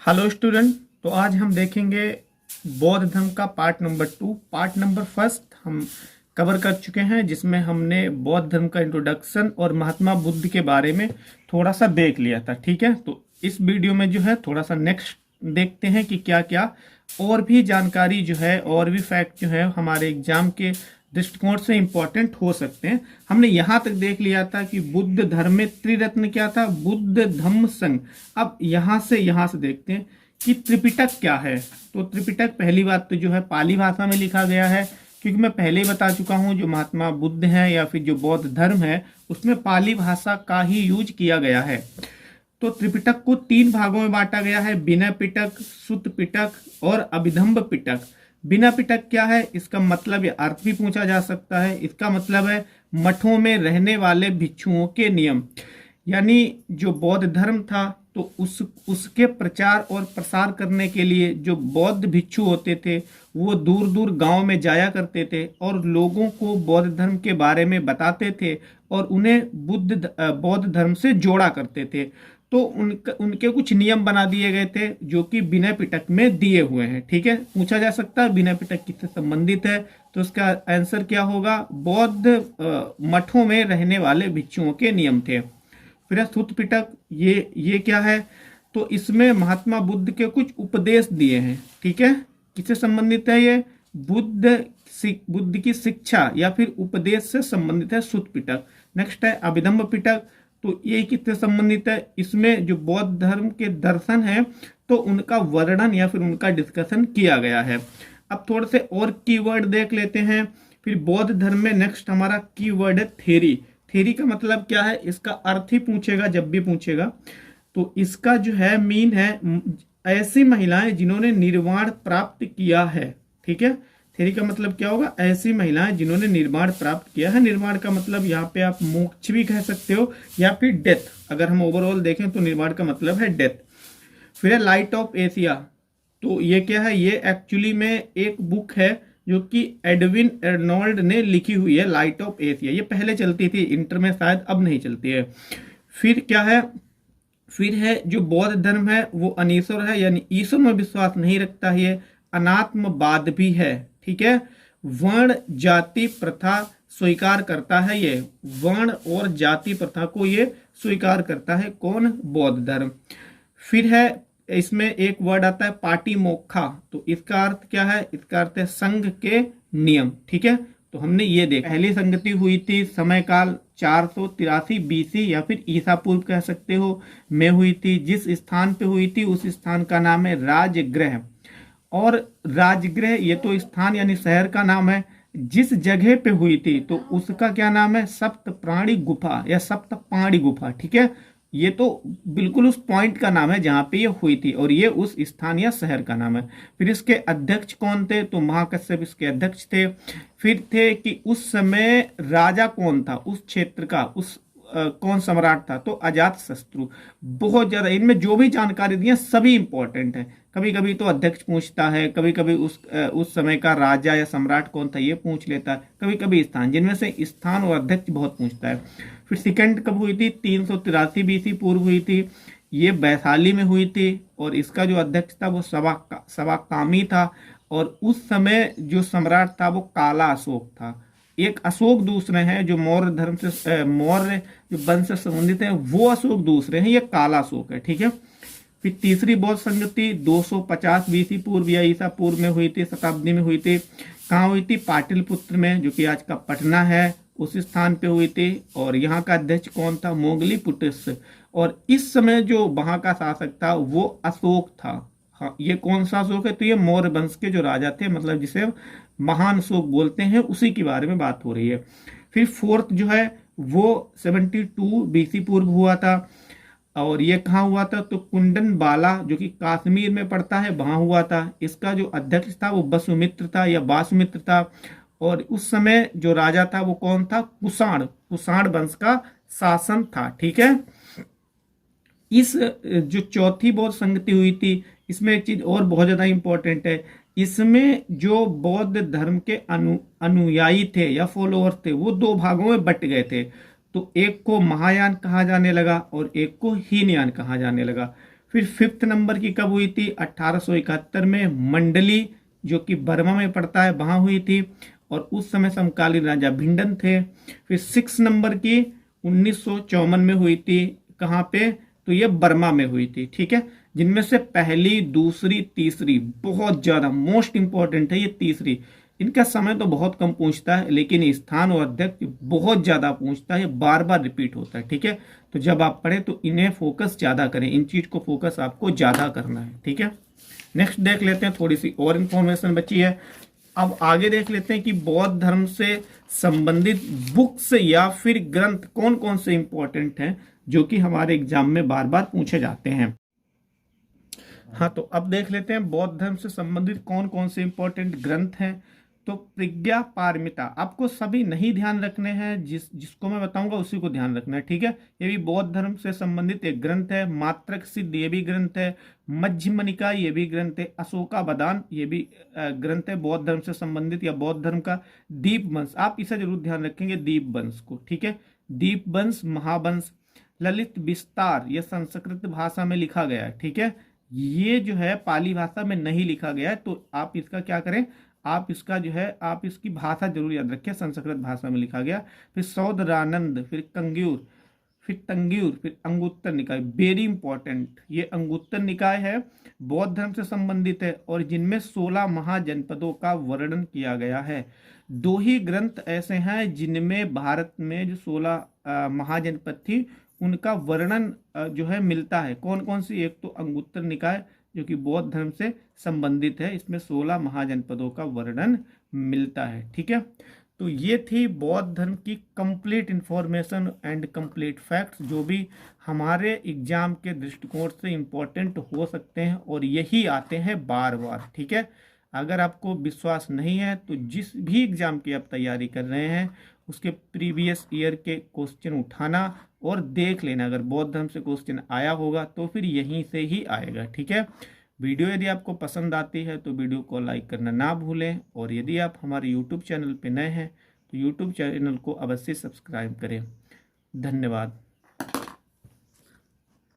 Hello student. तो आज हम देखेंगे बौद्ध धर्म का part number 2। Part number first हम कवर कर चुके हैं, जिसमें हमने बौद्ध धर्म का इंट्रोडक्शन और महात्मा बुद्ध के बारे में थोड़ा सा देख लिया था। ठीक है, तो इस वीडियो में जो है थोड़ा सा नेक्स्ट देखते हैं कि क्या क्या और भी जानकारी जो है और भी फैक्ट जो है हमारे एग्जाम के दृष्टिकोण से इंपॉर्टेंट हो सकते हैं। हमने यहाँ तक देख लिया था कि बुद्ध धर्म में त्रिरत्न क्या था, बुद्ध धम्म संघ। अब यहाँ से देखते हैं कि त्रिपिटक क्या है। तो त्रिपिटक पहली बात तो जो है पाली भाषा में लिखा गया है, क्योंकि मैं पहले ही बता चुका हूँ जो महात्मा बुद्ध है या फिर जो बौद्ध धर्म है उसमें पाली भाषा का ही यूज किया गया है। तो त्रिपिटक को 3 भागों में बांटा गया है, विनय पिटक, सुत्त पिटक और अभिधम्ब पिटक। विनय पिटक क्या है, इसका मतलब या अर्थ भी पूछा जा सकता है। इसका मतलब है मठों में रहने वाले भिक्षुओं के नियम, यानी जो बौद्ध धर्म था तो उसके प्रचार और प्रसार करने के लिए जो बौद्ध भिक्षु होते थे वो दूर दूर गांव में जाया करते थे और लोगों को बौद्ध धर्म के बारे में बताते थे और उन्हें बौद्ध धर्म से जोड़ा करते थे। तो उनके कुछ नियम बना दिए गए थे जो कि विनय पिटक में दिए हुए हैं। ठीक है, पूछा जा सकता है विनय पिटक किससे संबंधित है, तो इसका आंसर क्या होगा, बौद्ध मठों में रहने वाले भिक्षुओं के नियम थे। फिर सुत्त पिटक, ये क्या है, तो इसमें महात्मा बुद्ध के कुछ उपदेश दिए हैं। ठीक है, किससे संबंधित है ये, बुद्ध की शिक्षा या फिर उपदेश से संबंधित है सुत्त पिटक। नेक्स्ट है अभिधम्म पिटक, तो ये किससे संबंधित है, इसमें जो बौद्ध धर्म के दर्शन है तो उनका वर्णन या फिर उनका डिस्कशन किया गया है। अब थोड़े से और कीवर्ड देख लेते हैं। फिर बौद्ध धर्म में नेक्स्ट हमारा कीवर्ड है थेरी। थेरी का मतलब क्या है, इसका अर्थ ही पूछेगा जब भी पूछेगा। तो इसका जो है मीन है ऐसी महिलाएं जिन्होंने निर्वाण प्राप्त किया है। ठीक है, थेरी का मतलब क्या होगा, ऐसी महिलाएं जिन्होंने निर्वाण प्राप्त किया है। निर्वाण का मतलब यहाँ पे आप मोक्ष भी कह सकते हो या फिर डेथ। अगर हम ओवरऑल देखें तो निर्वाण का मतलब है डेथ। फिर है लाइट ऑफ एशिया, तो ये क्या है, ये एक्चुअली में एक बुक है जो कि एडविन अर्नोल्ड ने लिखी हुई है, लाइट ऑफ एशिया। ये पहले चलती थी इंटर में, शायद अब नहीं चलती है। फिर क्या है, फिर है जो बौद्ध धर्म है वो अनीश्वर है, यानी ईश्वर में विश्वास नहीं रखता है, अनात्मवाद भी है। ठीक है, वर्ण जाति प्रथा स्वीकार करता है, ये वर्ण और जाति प्रथा को ये स्वीकार करता है। कौन, बौद्ध धर्म। फिर है इसमें एक वर्ड आता है पाटी मोक्खा, तो इसका अर्थ क्या है, इसका अर्थ है संघ के नियम। ठीक है, तो हमने ये देखा पहली संगति हुई थी समय काल 483 बीसी या फिर ईसा पूर्व कह सकते हो में हुई थी। जिस स्थान पे हुई थी उस स्थान का नाम है राजगृह। और राजगृह ये तो स्थान यानी शहर का नाम है, जिस जगह पे हुई थी तो उसका क्या नाम है, सप्त प्राणी गुफा या सप्त पाणी गुफा। ठीक है, ये तो बिल्कुल उस पॉइंट का नाम है जहां पे ये हुई थी और ये उस स्थान या शहर का नाम है। फिर इसके अध्यक्ष कौन थे, तो महाकश्यप इसके अध्यक्ष थे। फिर थे कि उस समय राजा कौन था उस क्षेत्र का, कौन सम्राट था, तो अजात शत्रु। बहुत ज्यादा इनमें जो भी जानकारी दी है सभी इंपॉर्टेंट है। कभी कभी तो अध्यक्ष पूछता है, कभी कभी उस समय का राजा या सम्राट कौन था ये पूछ लेता है, कभी कभी स्थान, जिनमें से स्थान और अध्यक्ष बहुत पूछता है। फिर सेकंड कब हुई थी, 383 बीसी पूर्व हुई थी, ये वैशाली में हुई थी और इसका जो अध्यक्ष था वो सवाकामी था। और उस समय जो सम्राट था वो काला अशोक था। एक अशोक दूसरे हैं जो मौर्य धर्म से मौर्य जो वंश से संबंधित है, वो अशोक दूसरे हैं, ये काला अशोक है। ठीक है, फिर तीसरी बौद्ध संगति 250 बीसी पूर्व या ईसा पूर्व में हुई थी, शताब्दी में हुई थी। कहाँ हुई थी, पाटलिपुत्र में, जो कि आज का पटना है, उस स्थान पे हुई थी। और यहाँ का अध्यक्ष कौन था, मोगली पुटस्य। और इस समय जो वहां का शासक था वो अशोक था। हाँ, ये कौन सा अशोक है, तो ये मौर्य वंश के जो राजा थे, मतलब जिसे महान अशोक बोलते हैं, उसी के बारे में बात हो रही है। फिर फोर्थ जो है वो 72 बीसी पूर्व हुआ था और ये कहाँ हुआ था, तो कुंडन बाला जो कि कश्मीर में पड़ता है वहां हुआ था। इसका जो अध्यक्ष था वो वसुमित्र था या वासुमित्र था। और उस समय जो राजा था वो कौन था, कुषाण वंश का शासन था। ठीक है, इस जो चौथी बौद्ध संगति हुई थी इसमें एक चीज और बहुत ज्यादा इंपॉर्टेंट है, इसमें जो बौद्ध धर्म के अनुयायी थे या फॉलोअर्स थे वो 2 भागों में बट गए थे। तो एक को महायान कहा जाने लगा और एक को हीनयान कहा जाने लगा। फिर 5th नंबर की कब हुई थी? 1871 में मंडली, जो कि बर्मा में पड़ता है, वहां हुई थी, और उस समय समकालीन राजा भिंडन थे। फिर 6 नंबर की 1954 में हुई थी, कहाँ पे? तो ये बर्मा में हुई थी, ठीक है। जिनमें से पहली, दूसरी, तीसरी बहुत ज्यादा मोस्ट इंपॉर्टेंट है, ये तीसरी। इनका समय तो बहुत कम पूछता है, लेकिन स्थान और अध्यक्ष बहुत ज्यादा पूछता है, बार बार रिपीट होता है, ठीक है। तो जब आप पढ़े तो इन्हें फोकस ज्यादा करें, इन चीज को फोकस आपको ज्यादा करना है, ठीक है। नेक्स्ट देख लेते हैं, थोड़ी सी और इंफॉर्मेशन बची है। अब आगे देख लेते हैं कि बौद्ध धर्म से संबंधित बुक्स या फिर ग्रंथ कौन कौन से इंपॉर्टेंट हैं, जो कि हमारे एग्जाम में बार बार पूछे जाते हैं। हाँ, तो अब देख लेते हैं बौद्ध धर्म से संबंधित कौन कौन से इंपॉर्टेंट ग्रंथ हैं। तो प्रज्ञा पारमिता आपको सभी नहीं ध्यान रखने हैं, जिसको मैं बताऊंगा उसी को ध्यान रखना है, ठीक है। ये भी बौद्ध धर्म से संबंधित एक ग्रंथ है। मात्रक सिद्ध ये भी ग्रंथ है। मध्यम निकाय ये भी ग्रंथ है। अशोकावदान ये भी ग्रंथ है बौद्ध धर्म से संबंधित या बौद्ध धर्म का। दीपवंश, आप इसे जरूर ध्यान रखेंगे, दीपवंश को, ठीक है। दीपवंश, महावंश। ललित विस्तार ये संस्कृत भाषा में लिखा गया है, ठीक है। ये जो है पाली भाषा में नहीं लिखा गया है, तो आप इसका क्या करें, आप इसका जो है आप इसकी भाषा जरूर याद रखें, संस्कृत भाषा में लिखा गया। फिर सौदरानंद, फिर कंग्यूर, फिर तंग्यूर, फिर अंगुत्तर निकाय, वेरी इंपॉर्टेंट। ये अंगुत्तर निकाय है, बौद्ध धर्म से संबंधित है, और जिनमें 16 महाजनपदों का वर्णन किया गया है। दो ही ग्रंथ ऐसे हैं जिनमें भारत में जो 16 महाजनपद थी उनका वर्णन जो है मिलता है। कौन कौन सी? एक तो अंगुत्तर निकाय जो कि बौद्ध धर्म से संबंधित है, इसमें 16 महाजनपदों का वर्णन मिलता है, ठीक है। तो ये थी बौद्ध धर्म की complete information and complete facts, जो भी हमारे एग्जाम के दृष्टिकोण से इंपॉर्टेंट हो सकते हैं, और यही आते हैं बार बार, ठीक है। अगर आपको विश्वास नहीं है तो जिस भी एग्जाम की आप तैयारी कर रहे हैं उसके प्रीवियस ईयर के क्वेश्चन उठाना और देख लेना, अगर बौद्ध धर्म से क्वेश्चन आया होगा तो फिर यहीं से ही आएगा, ठीक है। वीडियो यदि आपको पसंद आती है तो वीडियो को लाइक करना ना भूलें, और यदि आप हमारे यूट्यूब चैनल पर नए हैं तो यूट्यूब चैनल को अवश्य सब्सक्राइब करें। धन्यवाद।